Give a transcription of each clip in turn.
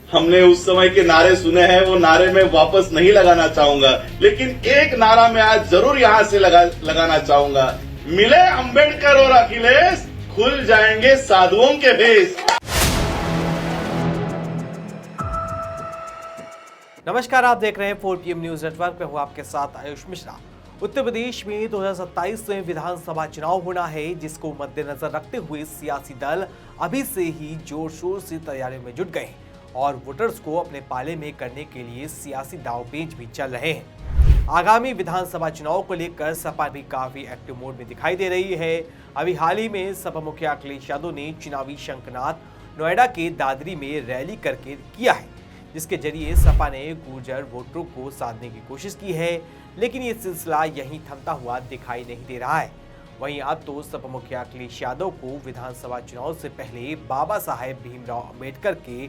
हमने उस समय के नारे सुने हैं, वो नारे मैं वापस नहीं लगाना चाहूंगा, लेकिन एक नारा मैं आज जरूर यहां से लगाना चाहूंगा। मिले अंबेडकर और अखिलेश, खुल जाएंगे साधुओं के भेष। नमस्कार, आप देख रहे हैं 4PM न्यूज नेटवर्क पे। हूं आपके साथ आयुष मिश्रा। उत्तर प्रदेश में 2027 में विधानसभा चुनाव होना है, जिसको मद्देनजर रखते हुए सियासी दल अभी से ही जोर शोर से तैयारियों में जुट गए हैं और वोटर्स को अपने पाले में करने के लिए सियासी दांवपेच भी चल रहे हैं। आगामी विधानसभा चुनाव को लेकर सपा भी काफी एक्टिव मोड में दिखाई दे रही है। अभी हाल ही में सपा मुखिया अखिलेश यादव ने चुनावी शंखनाद नोएडा के दादरी में रैली करके किया है, जिसके जरिए सपा ने गुर्जर वोटरों को साधने की कोशिश की है, लेकिन ये सिलसिला यहीं थमता हुआ दिखाई नहीं दे रहा है। वहीं अब तो सपा मुखिया अखिलेश यादव को विधानसभा चुनाव से पहले बाबा साहेब भीमराव अंबेडकर के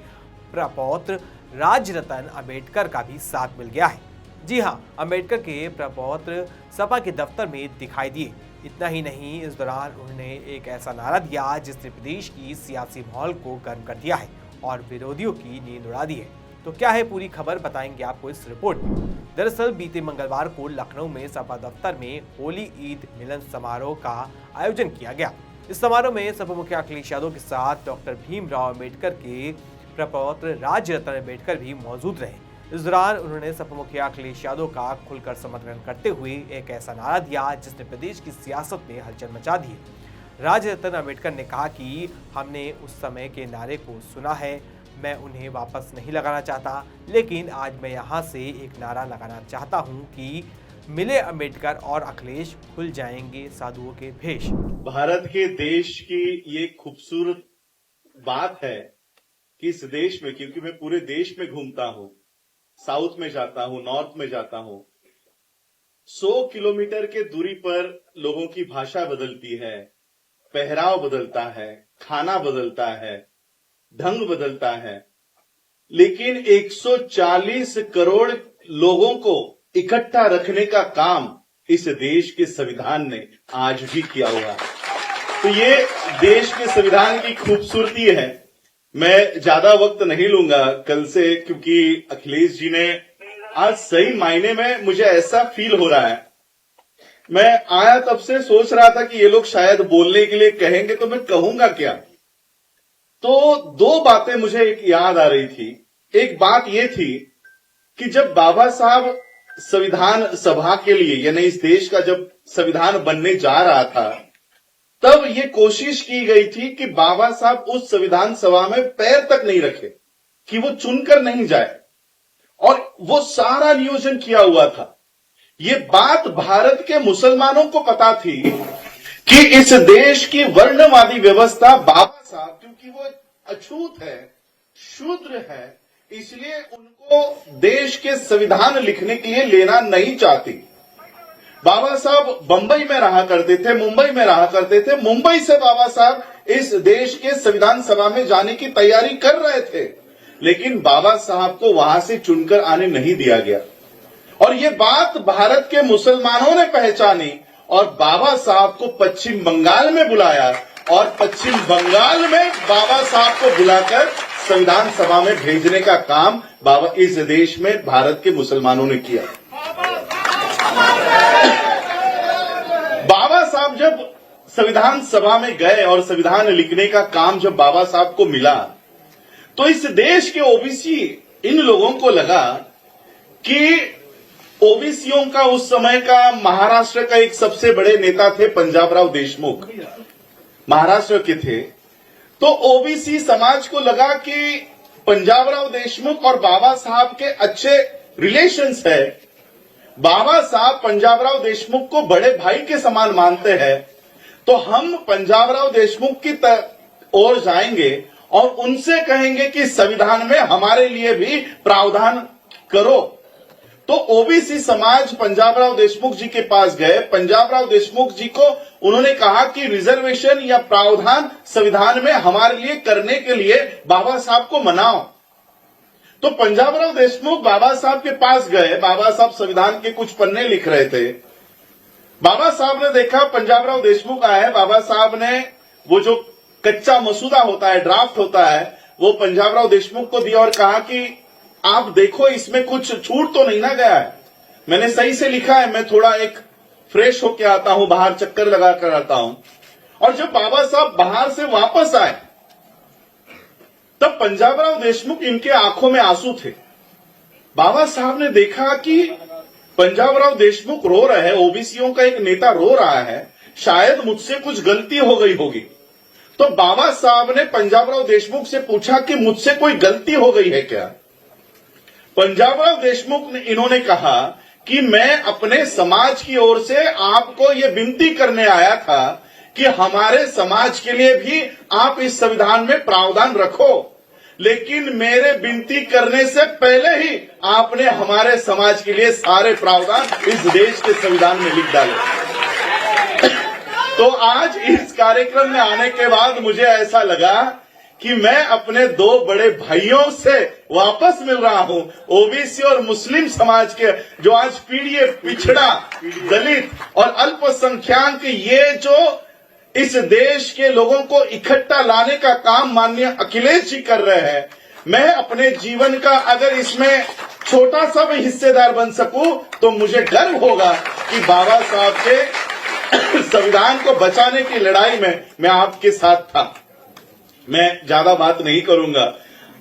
प्रपौत्र राजरतन अंबेडकर का भी साथ मिल गया है। जी हां, अंबेडकर के प्रपौत्र सपा के दफ्तर में दिखाई दिए। इतना ही नहीं, इस दौरान उन्होंने एक ऐसा नारा दिया जिसने प्रदेश की सियासी माहौल को गर्म कर दिया है और विरोधियों की नींद उड़ा दी है। तो क्या है पूरी खबर, बताएंगे आपको इस रिपोर्ट में। दरअसल बीते मंगलवार को लखनऊ में सपा दफ्तर में होली ईद मिलन समारोह का आयोजन किया गया। इस समारोह में सपा मुखिया अखिलेश यादव के साथ डॉक्टर भीमराव अंबेडकर के प्रपौत्र राजरतन अंबेडकर भी मौजूद रहे। इस दौरान उन्होंने सपा मुखिया अखिलेश यादव का खुलकर समर्थन करते हुए एक ऐसा नारा दिया जिसने प्रदेश की सियासत में हलचल मचा दी। राजरतन अंबेडकर ने कहा कि हमने उस समय के नारे को सुना है, मैं उन्हें वापस नहीं लगाना चाहता, लेकिन आज मैं यहाँ से एक नारा लगाना चाहता हूँ कि मिले अंबेडकर और अखिलेश, खुल जाएंगे साधुओं के भेष। भारत के देश की ये खूबसूरत बात है कि इस देश में, क्योंकि मैं पूरे देश में घूमता हूं, साउथ में जाता हूं, नॉर्थ में जाता हूं, 100 किलोमीटर के दूरी पर लोगों की भाषा बदलती है, पहराव बदलता है, खाना बदलता है, ढंग बदलता है, लेकिन 140 करोड़ लोगों को इकट्ठा रखने का काम इस देश के संविधान ने आज भी किया हुआ है। तो ये देश के संविधान की खूबसूरती है। मैं ज्यादा वक्त नहीं लूंगा कल से, क्योंकि अखिलेश जी ने आज सही मायने में, मुझे ऐसा फील हो रहा है, मैं आया तब से सोच रहा था कि ये लोग शायद बोलने के लिए कहेंगे तो मैं कहूंगा क्या। तो दो बातें मुझे एक याद आ रही थी। एक बात ये थी कि जब बाबा साहब संविधान सभा के लिए, यानी इस देश का जब संविधान बनने जा रहा था, तब ये कोशिश की गई थी कि बाबा साहब उस संविधान सभा में पैर तक नहीं रखे, कि वो चुनकर नहीं जाए, और वो सारा नियोजन किया हुआ था। ये बात भारत के मुसलमानों को पता थी कि इस देश की वर्णवादी व्यवस्था बाबा साहब, क्योंकि वो अछूत है, शूद्र है, इसलिए उनको देश के संविधान लिखने के लिए लेना नहीं चाहती। बाबा साहब बंबई में रहा करते थे, मुंबई में रहा करते थे। मुंबई से बाबा साहब इस देश के संविधान सभा में जाने की तैयारी कर रहे थे, लेकिन बाबा साहब को वहां से चुनकर आने नहीं दिया गया। और ये बात भारत के मुसलमानों ने पहचानी और बाबा साहब को पश्चिम बंगाल में बुलाया, और पश्चिम बंगाल में बाबा साहब को बुलाकर संविधान सभा में भेजने का काम बाबा इस देश में भारत के मुसलमानों ने किया। बाबा साहब जब संविधान सभा में गए और संविधान लिखने का काम जब बाबा साहब को मिला, तो इस देश के ओबीसी इन लोगों को लगा कि ओबीसीयों का उस समय का महाराष्ट्र का एक सबसे बड़े नेता थे पंजाबराव देशमुख, महाराष्ट्र के थे। तो ओबीसी समाज को लगा कि पंजाबराव देशमुख और बाबा साहब के अच्छे रिलेशंस है, बाबा साहब पंजाबराव देशमुख को बड़े भाई के समान मानते हैं, तो हम पंजाबराव देशमुख की ओर जाएंगे और उनसे कहेंगे कि संविधान में हमारे लिए भी प्रावधान करो। तो ओबीसी समाज पंजाबराव देशमुख जी के पास गए। पंजाबराव देशमुख जी को उन्होंने कहा कि रिजर्वेशन या प्रावधान संविधान में हमारे लिए करने के लिए बाबा साहब को मनाओ। तो पंजाबराव देशमुख बाबा साहब के पास गए। बाबा साहब संविधान के कुछ पन्ने लिख रहे थे। बाबा साहब ने देखा पंजाबराव देशमुख आए। बाबा साहब ने वो जो कच्चा मसूदा होता है, ड्राफ्ट होता है, वो पंजाबराव देशमुख को दिया और कहा कि आप देखो इसमें कुछ छूट तो नहीं ना गया है, मैंने सही से लिखा है, मैं थोड़ा एक फ्रेश होके आता हूं, बाहर चक्कर लगा कर आता हूं। और जब बाबा साहब बाहर से वापस आए तब पंजाबराव देशमुख, इनके आंखों में आंसू थे। बाबा साहब ने देखा कि पंजाबराव देशमुख रो रहे हैं, ओबीसीओं का एक नेता रो रहा है, शायद मुझसे कुछ गलती हो गई होगी। तो बाबा साहब ने पंजाबराव देशमुख से पूछा कि मुझसे कोई गलती हो गई है क्या? पंजाबराव देशमुख ने इन्होंने कहा कि मैं अपने समाज की ओर से आपको ये विनती करने आया था कि हमारे समाज के लिए भी आप इस संविधान में प्रावधान रखो, लेकिन मेरे विनती करने से पहले ही आपने हमारे समाज के लिए सारे प्रावधान इस देश के संविधान में लिख डाले। तो आज इस कार्यक्रम में आने के बाद मुझे ऐसा लगा कि मैं अपने दो बड़े भाइयों से वापस मिल रहा हूं, ओबीसी और मुस्लिम समाज के, जो आज पीड़ित, पिछड़ा, दलित और अल्पसंख्यक, ये जो इस देश के लोगों को इकट्ठा लाने का काम माननीय अखिलेश जी कर रहे हैं। मैं अपने जीवन का अगर इसमें छोटा सा भी हिस्सेदार बन सकूं तो मुझे गर्व होगा कि बाबा साहब के संविधान को बचाने की लड़ाई में मैं आपके साथ था। मैं ज्यादा बात नहीं करूंगा,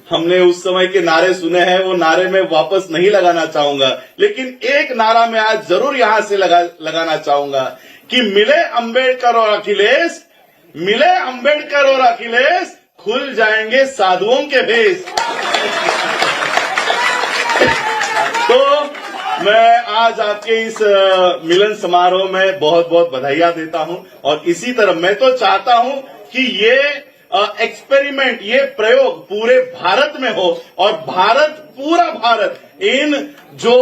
हमने उस समय के नारे सुने हैं, वो नारे में वापस नहीं लगाना चाहूंगा, लेकिन एक नारा मैं आज जरूर यहां से लगाना चाहूंगा कि मिले अंबेडकर और अखिलेश, मिले अंबेडकर और अखिलेश, खुल जाएंगे साधुओं के भेष। तो मैं आज आपके इस मिलन समारोह में बहुत बहुत बधाइयां देता हूं और इसी तरह मैं तो चाहता हूं कि ये एक्सपेरिमेंट, ये प्रयोग पूरे भारत में हो और पूरा भारत इन जो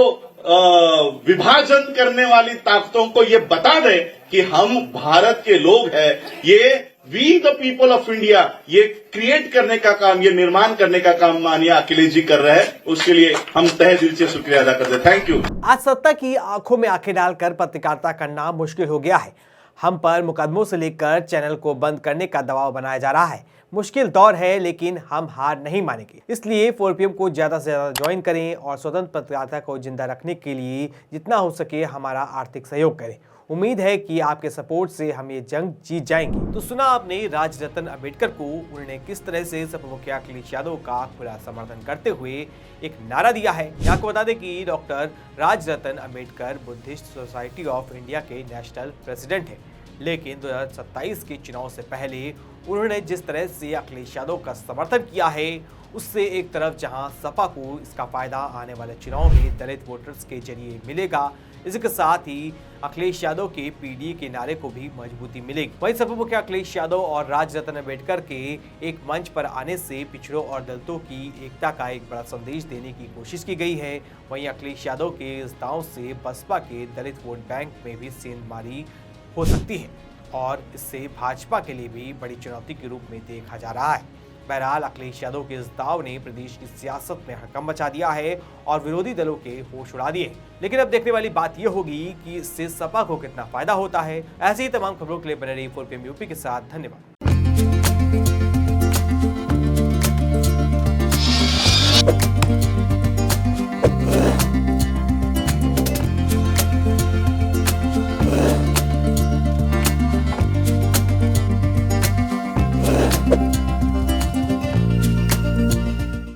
विभाजन करने वाली ताकतों को ये बता दे कि हम भारत के लोग हैं, ये we the people of India, ये क्रिएट करने का काम, ये निर्माण करने का काम माननीय अखिलेश जी कर रहे हैं। उसके लिए हम तहे दिल से शुक्रिया अदा करते हैं। Thank you. आज सत्ता की आंखों में आंखें डालकर पत्रकारिता करना मुश्किल हो गया है। हम पर मुकदमों से लेकर चैनल को बंद करने का दबाव बनाया जा रहा है। मुश्किल दौर है, लेकिन हम हार नहीं मानेंगे। इसलिए 4PM को ज्यादा से ज्यादा ज्वाइन करें और स्वतंत्र पत्रकारिता को जिंदा रखने के लिए जितना हो सके हमारा आर्थिक सहयोग करें। उम्मीद है कि आपके सपोर्ट से हम ये जंग जीत जाएंगे। तो सुना आपने राज रतन अम्बेडकर को, उन्होंने किस तरह से सपा मुखिया अखिलेश यादव का खुला समर्थन करते हुए एक नारा दिया है। आपको बता दें कि doctor Raj Ratan Ambedkar Buddhist society of India के नेशनल प्रेसिडेंट है, लेकिन 2027 के चुनाव से पहले उन्होंने जिस तरह से अखिलेश यादव का समर्थन किया है, उससे एक तरफ जहां सपा को इसका फायदा आने वाले चुनाव में दलित वोटर्स के जरिए मिलेगा, इसके साथ ही अखिलेश यादव के पीडीए के नारे को भी मजबूती मिलेगी। वहीं सपा मुखिया अखिलेश यादव और राज रतन अम्बेडकर के एक मंच पर आने से पिछड़ों और दलितों की एकता का एक बड़ा संदेश देने की कोशिश की गई है। वहीं अखिलेश यादव के इस दांव से बसपा के दलित वोट बैंक में भी सेंधमारी हो सकती है और इससे भाजपा के लिए भी बड़ी चुनौती के रूप में देखा जा रहा है। बहरहाल अखिलेश यादव के इस दाव ने प्रदेश की सियासत में हड़कंप मचा दिया है और विरोधी दलों के होश उड़ा दिए। लेकिन अब देखने वाली बात यह होगी कि इससे सपा को कितना फायदा होता है। ऐसी ही तमाम खबरों के लिए बने रहिए 4PM यूपी के साथ। धन्यवाद।